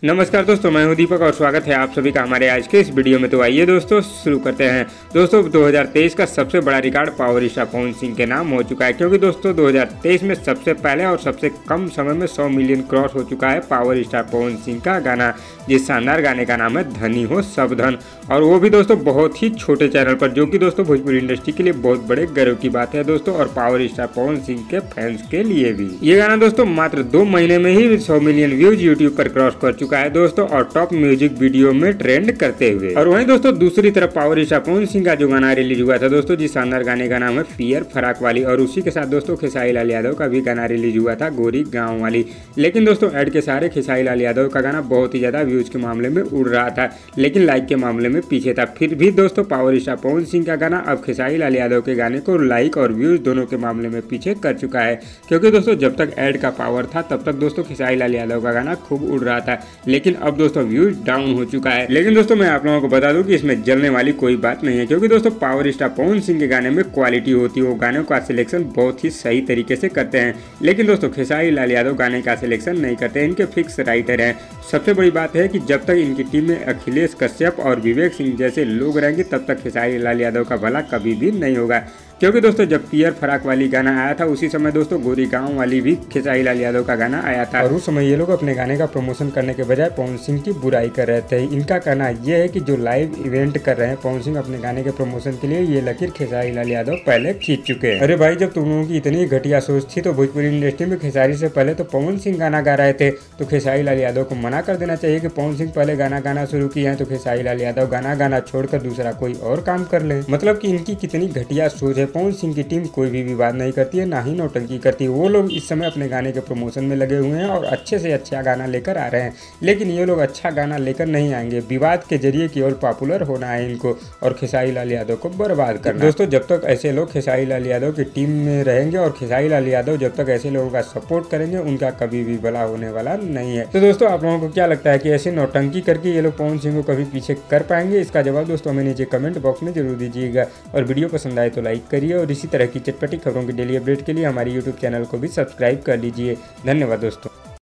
नमस्कार दोस्तों, मैं हूं दीपक और स्वागत है आप सभी का हमारे आज के इस वीडियो में। तो आइए दोस्तों शुरू करते हैं। दोस्तों 2023 का सबसे बड़ा record power star Pawan Singh के नाम हो चुका है, क्योंकि दोस्तों 2023 में सबसे पहले और सबसे कम समय में 100 मिलियन क्रॉस हो चुका है पावर स्टार पवन सिंह का गाना, जिस शानदार गाने का नाम है धनी हो सब धन, और वो भी दोस्तों बहुत ही छोटे चैनल पर, जो कि दोस्तों भोजपुरी इंडस्ट्री के लिए बहुत बड़े गर्व की बात है दोस्तों, और पावर स्टार पवन सिंह के फैंस के लिए भी। ये गाना दोस्तों मात्र 2 महीने में ही 100 मिलियन व्यूज यूट्यूब पर क्रॉस कर चुका है दोस्तों, और टॉप म्यूजिक वीडियो में ट्रेंड करते हुए। और वहीं दोस्तों दूसरी तरफ पावर स्टार पवन सिंह का जो गाना रिलीज हुआ था दोस्तों, जिस शानदार गाने का नाम है पियर फराक वाली, और उसी के साथ दोस्तों खेसारी लाल यादव का भी गाना रिलीज हुआ था गोरी गाँव वाली। लेकिन दोस्तों ऐड के सारे खेसारी लाल यादव का गाना बहुत ही ज्यादा व्यूज के मामले में उड़ रहा था, लेकिन लाइक के मामले में पीछे था। फिर भी दोस्तों पावर स्टार पवन सिंह का गाना अब खेसारी लाल यादव के गाने को लाइक और व्यूज दोनों के मामले में पीछे कर चुका है, क्योंकि दोस्तों जब तक ऐड का पावर था तब तक दोस्तों खेसारी लाल यादव का गाना खूब उड़ रहा था, लेकिन अब दोस्तों व्यूज डाउन हो चुका है। लेकिन दोस्तों मैं आप लोगों को बता दूं कि इसमें जलने वाली कोई बात नहीं है, क्योंकि दोस्तों पावर स्टार पवन सिंह के गाने में क्वालिटी होती है, वो गानों का सिलेक्शन बहुत ही सही तरीके से करते हैं। लेकिन दोस्तों खेसारी लाल यादव गाने का सिलेक्शन नहीं करते, इनके फिक्स राइटर हैं। सबसे बड़ी बात है कि जब तक इनकी टीम में अखिलेश कश्यप और विवेक सिंह जैसे लोग रहेंगे तब तक खेसारी लाल यादव का भला कभी भी नहीं होगा। क्योंकि दोस्तों जब पियर फराक वाली गाना आया था उसी समय दोस्तों गोरी गाँव वाली भी खेसारी लाल यादव का गाना आया था, और उस समय ये लोग अपने गाने का प्रमोशन करने के बजाय पवन सिंह की बुराई कर रहे थे। इनका कहना यह है कि जो लाइव इवेंट कर रहे हैं पवन सिंह अपने गाने के प्रमोशन के लिए, ये लकीर खेसारी लाल यादव पहले खींच चुके हैं। अरे भाई, जब तुम लोगों की इतनी घटिया सोच थी तो भोजपुरी इंडस्ट्री में खेसारी से पहले तो पवन सिंह गाना गा रहे थे, तो खेसारी लाल यादव को मना कर देना चाहिए कि पवन सिंह पहले गाना गाना शुरू किए हैं तो खेसारी लाल यादव गाना गाना छोड़कर दूसरा कोई और काम कर ले। मतलब कि इनकी कितनी घटिया सोच है। पवन सिंह की टीम कोई भी विवाद नहीं करती है, ना ही नौटंकी करती है। वो लोग इस समय अपने गाने के प्रमोशन में लगे हुए हैं और अच्छे से अच्छा गाना लेकर आ रहे हैं, लेकिन ये लोग अच्छा गाना लेकर नहीं आएंगे। विवाद के जरिए केवल पॉपुलर होना है इनको, और खेसारी लाल यादव को बर्बाद करना। दोस्तों जब तक ऐसे लोग खेसारी लाल यादव की टीम में रहेंगे और खेसारी लाल यादव जब तक ऐसे लोगों का सपोर्ट करेंगे, उनका कभी भी भला होने वाला नहीं है। तो दोस्तों आप लोगों को क्या लगता है कि ऐसे नौटंकी करके ये लोग पवन सिंह को कभी पीछे कर पाएंगे? इसका जवाब दोस्तों हमें नीचे कमेंट बॉक्स में जरूर दीजिएगा, और वीडियो पसंद आए तो लाइक करिए, और इसी तरह की चटपटी खबरों की डेली अपडेट के लिए हमारी यूट्यूब चैनल को भी सब्सक्राइब कर लीजिए। धन्यवाद दोस्तों।